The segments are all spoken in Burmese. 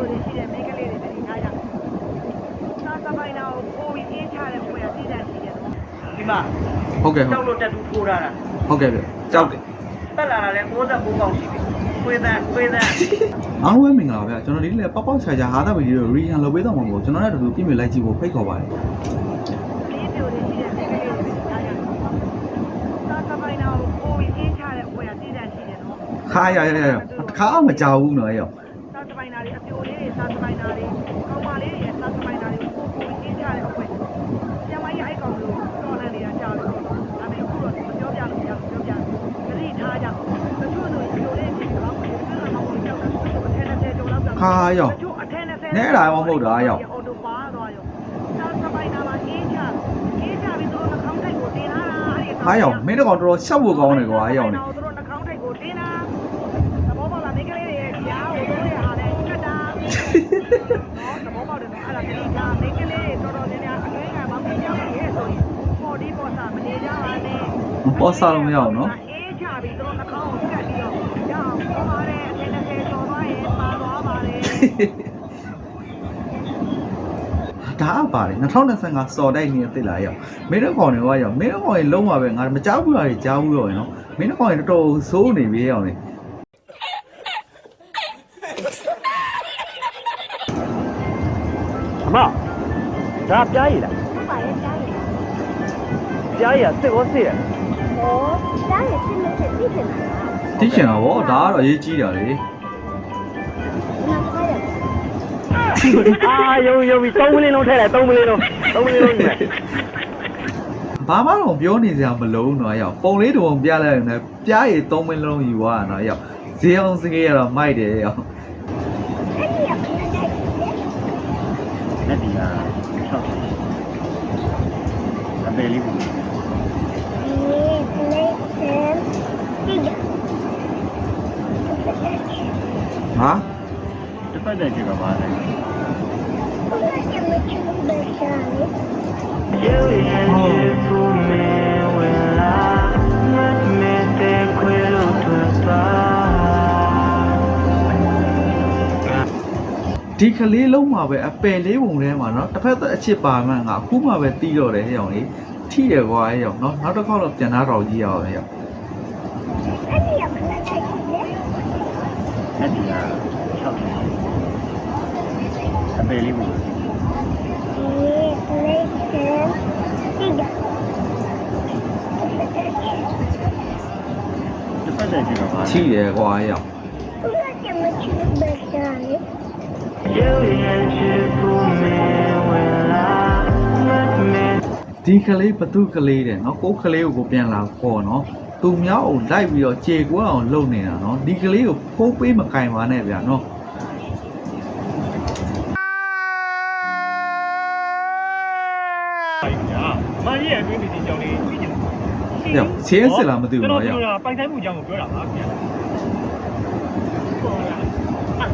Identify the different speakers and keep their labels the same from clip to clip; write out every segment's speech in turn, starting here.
Speaker 1: တွေရှိတယ်မိန်းကလေးတွေတတိထားကြသာသမိုင်းနာကိုပိုပြီးအေးချတဲ့ဘွယ်ကတည်တတ်ရှိတယ်ဒီမှာ
Speaker 2: ဟုတ်ကဲ့
Speaker 1: ကြောက်လို့တက်တူထိုးထားတာ
Speaker 2: ဟုတ်ကဲ့ဗျကြောက်တယ်
Speaker 1: တက်လာတာလဲ69ပေါက်ရှိပြီခွေးသား
Speaker 2: အားလုံးပဲမင်္ဂလာပါဗျကျွန်တော်ဒီလေပေါက်ချာချာဟာတာဗီဒီယိုရီယန်လုပ်ပေးတော့မှာပေါ့ကျွန်တော်လည်းတူပြင်ပြလိုက်ကြည့်ဖို့ဖိတ်ခေါ်ပါတယ်
Speaker 1: ဒီပြိုတွေရှိတဲ့မိန်းကလေးတွေတတိထားကြသာသမိုင်းနာကိုပိုပြီးအေးချတဲ့ဘွယ်ကတည်တတ်ရှိတယ်နော်
Speaker 2: ခါရခါမကြောက်ဘူးနော်ရော
Speaker 1: သာသမိုင်းနာတွေအပြိုလေးတွေသာသမိုင်းနာတွေကောင်းပါလေးတွေသာသမိုင်းနာတွေပိုပြီးအေးချတဲ့အဘွယ်ကျမကြီးအဲ့ကောင်လို့တော်လန်နေတာကြားလို့ဒါပေမဲ့အခုတော့ပြောပြလို့မရဘူးပြောပြတတိထားကြတချို့ဆိုပြိုလေးတွေကောင်းတယ်သူကမှမဟုတ်ကြောက်တာသူကအထက်နဲ့ကျော်လောက်တာ
Speaker 2: ခါရော
Speaker 1: တချို့အထက်နဲ့
Speaker 2: နဲတာမဟုတ်တာရော
Speaker 1: အော်တိုပါသွားရောသာသမိုင်းနာမှာအေးချပြီးတော့နှာခေါင်းထိုက်ကိုတင်လာတာအဲ့ဒီ
Speaker 2: ဟာရောမင်းတို့ကောင်တော်တော်ရှောက်ဖို့ကောင်းတယ်ကွာရောနေ
Speaker 1: သူတို့နှာခေါင်းထိုက်ကိုတင်လာသဘောပေါက်လားမိန်းကလေးတွေရဲ့ကြားကိုတို့ရဲ့အားနဲ့ကတ်တာနော်သဘောပေါက်တယ်နော်အဲ့ဒါကလေးဒါမိန်းကလေးတွေတော်တော်များများအတွင်းကမောင်ကြီးရောက်ရဲ့ဆိုရင်ပေါ်ဒီပေါ်စာမနေကြပါနဲ့
Speaker 2: ပေါ်စာလို့မရဘူးနော်
Speaker 1: အေးချပြီးသူတို့နှာခေါင်းကိုကတ်ပြီးတော့ရအောင်ပေါ်ပါတယ်အထက်နဲ့ကျော်သွားရင်ပါသွားပါတယ်
Speaker 2: ဒါအပါတယ်2025စော်တိုက်နေသိလားရောမင်းတို့ကောင်တွေကရောမင်းတို့ကောင်တွေလုံးပါပဲငါမကြောက်ဘူးလားကြားဘူးရောနော်မင်းတို့ကောင်တွေတော်တော်စိုးနေပြီရောနေ
Speaker 3: အမဒါပြားရည်လား
Speaker 4: ဟုတ်ပါရဲ့ကြားရည်
Speaker 3: ပြားရည်စစ်ရောစစ်ရ
Speaker 4: ဟောကြားရည်စစ်လို့စစ်သိချင်တာလား
Speaker 2: သိချင်တာဗောဒါကတော့အရေးကြီးတာလေ
Speaker 4: ဒီမှာထားရတယ်
Speaker 3: အာယုံပြီ3မိနစ်လုံးထဲလိုက်3မိနစ်လုံးယူမယ်
Speaker 2: ဘာမှတော့ပြောနေစရာမလိုဘူးနော်ရောပုံလေးတုံပြလိုက်ရင်လည်းပြားရည်3မိနစ်လုံးယူသွားတာနော်ရောဈေးအောင်စကေးရတော့မိုက်တယ်ရော
Speaker 4: အဲ့ဒီကဘယ်နဲ့
Speaker 3: လက်ဒီက6အပေလေးဘူး
Speaker 4: ဒီပလေးဆန်ဒီက
Speaker 2: ဟာ
Speaker 3: တစ်ဖက်တည်းကြည့်ပါပါလေ
Speaker 2: ဒီကလေးလုံးမှာပဲအပယ်လေးပုံထဲမှာเนาะတစ်ဖက်သက်အချစ်ပါမှန်ကအခုမှပဲတီးတော့တယ်ဟဲ့အောင်လေးထိတယ်ကွာဟဲ့အောင်เนาะနောက်တစ်ခေါက်တော့ပြန်သားတော်ကြီးရအောင်ဟဲ့အောင်
Speaker 4: အဲ့ဒီကဘယ်နဲ့ကြည့်လဲ
Speaker 3: အဲ့ဒီက6အပေလေးဘူး
Speaker 2: ထိတယ်ကွာရောဒီကလေးဘသူကလေးတဲ့เนาะကိုကလေးကိုပြန်လာခေါ်เนาะသူမြောက်အောင်လိုက်ပြီးတော့ကြေကွန်းအောင်လုပ်နေတာเนาะဒီကလေးကိုဖိုးပေးမကင်ပါနဲ့ဗျာเนาะ
Speaker 3: မကြီးရဲ့အတွင်းဒီကြောင်လေးပြီးကျင်
Speaker 2: တယ်ရောချင်းစစ်လားမသိဘူးเนาะရော
Speaker 3: ပိုင်ဆိုင်မှုအကြောင်းကိုပြောတာပါဗျာ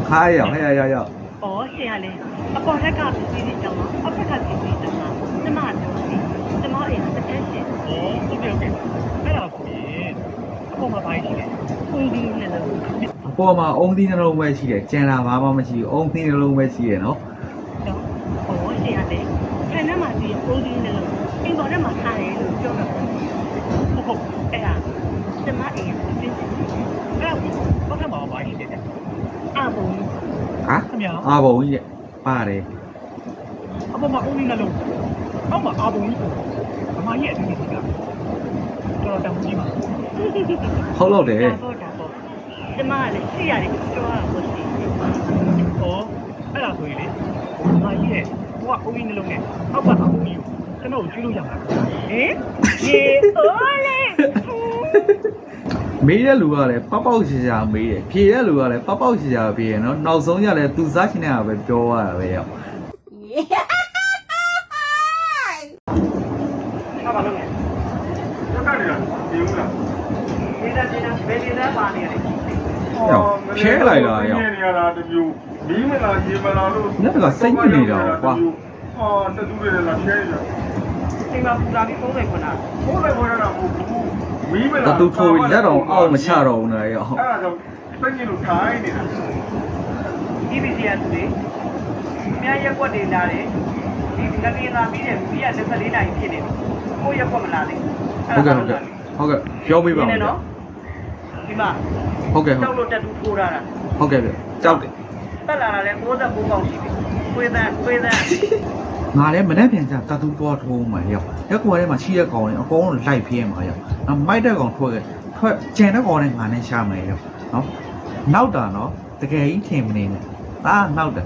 Speaker 2: ဟာရောဟဲ့ရော
Speaker 1: ဩရှင်ကလေအပေါ်ထက်ကပြည်စီတောင်းတော့အဖက်ကပြည်စီတောင်းတော့ကျမပြောစီကျမအိမ်ကတကယ်ရှင်
Speaker 3: ဩဟုတ်ကဲ့အဲ့ဒါဆိုရင်အပေါ်မှာပိုင်းရှိတယ်
Speaker 1: ဦးဒီနဲ့လို့
Speaker 2: အပေါ်မှာအုံသီးနှလုံးပဲရှိတယ်ကျန်တာဘာမှမရှိဘူးအုံသီးနှလုံးပဲရှိတယ်เนาะ
Speaker 1: ဩရှင်ကလေဆယ်နဲ့မှဒီဦးဒီနဲ့လို့အင်ပေါ်ထဲမှာထားတယ်လို့ပြောတာဟုတ်အဲ့ဒါကျမအိမ်ကပြည်စီ
Speaker 3: အဲ့တော့ဘာမှမပိုင်းရှိတယ်
Speaker 1: အာဘုံ
Speaker 2: ဟာအာဘုံကြီးတဲ့ပါတယ်
Speaker 3: အပေါ်မှာအုံးလေးနှလုံးအောက်မှာအာဘုံကြီးဆိုအမကြီးရဲ့အတူတူကတော်တော်ကြီးပါ
Speaker 2: ဟုတ်လို့တယ်
Speaker 1: ဟုတ်တာပေါ့ကျမကလည်းရှိရတယ်ပြောရတာပေါ့ရှင်
Speaker 3: ဩအဲ့ဒါဆိုရင်လေအမကြီးရဲ့ဟိုကအုံးလေးနှလုံးနဲ့အောက်ကအာဘုံကြီးကိုကျွန်တော်ကျွေးလို့ရမှာ
Speaker 1: ဟင်ရေအိုးလေ
Speaker 2: မေးတဲ့လူကလည်းပောက်ပောက်ရှာရှာမေးတယ်ဖြေတဲ့လူကလည်းပောက်ပောက်ရှာရှာဖြေရနော်နောက်ဆုံးရလဲသူစားချင်တဲ့ဟာပဲပြောရတာပဲရော
Speaker 3: ဟာဘာလုပ်လဲတက်တက်နေတာဒီဦးလား
Speaker 1: နေတာဘယ်နေတာပါနေရလဲ
Speaker 2: ဖြဲလိုက်လားရော
Speaker 3: နေရတာတမျိုးမီးမလားရေမလားလို့
Speaker 2: ညကစိတ်မနေတာကွာ
Speaker 3: တတူးတွေလားဖြဲနေတာ
Speaker 1: အိမ်မှာပူလာပြီး30ခွန်းလား
Speaker 3: 30ခွန်းရတာမဟုတ်ဘူးမီးမလား
Speaker 2: တူထိုးလက်တော်အောက်မချတော့ဘူးနော်ရော
Speaker 3: အဲ့ဒါကြောင့်ပြည့်လို့ထိုင်းနေတာ
Speaker 1: EBC ကသူတွေအများရက်ကွက်တွေလာတယ်ဒီငကင်းသာပြီးတယ်ပြီးရ24နိုင်ဖြစ်နေကိုရက်ကွက်မလာသေး
Speaker 2: ဟုတ်ကဲ့ပြောပြပါဦး
Speaker 1: နော်ဒီမှာ
Speaker 2: ဟုတ်ကဲ့
Speaker 1: တောက်လို့တက်တူထိုးရတာ
Speaker 2: ဟုတ်ကဲ့ဗျကြောက်တယ်
Speaker 1: တက်လာတာလဲ69ပေါင်ရှိပြီခွေးတန်း
Speaker 2: ငါလည်းမနေ့ပြန်ကြတတူတော့ထိုးမှရောက်ရက်ကွာထဲမှာရှိတဲ့ကောင်တွေအကုန်လုံးလိုက်ပြင်းမှာရောက်နော်မိုက်တဲ့ကောင်ထွက်ကျန်တဲ့ကောင်တွေငါနဲ့ရှာမယ်ရောက်နော်နောက်တာနော်တကယ်ကြီးထင်မနေနဲ့ဒါနောက်တယ်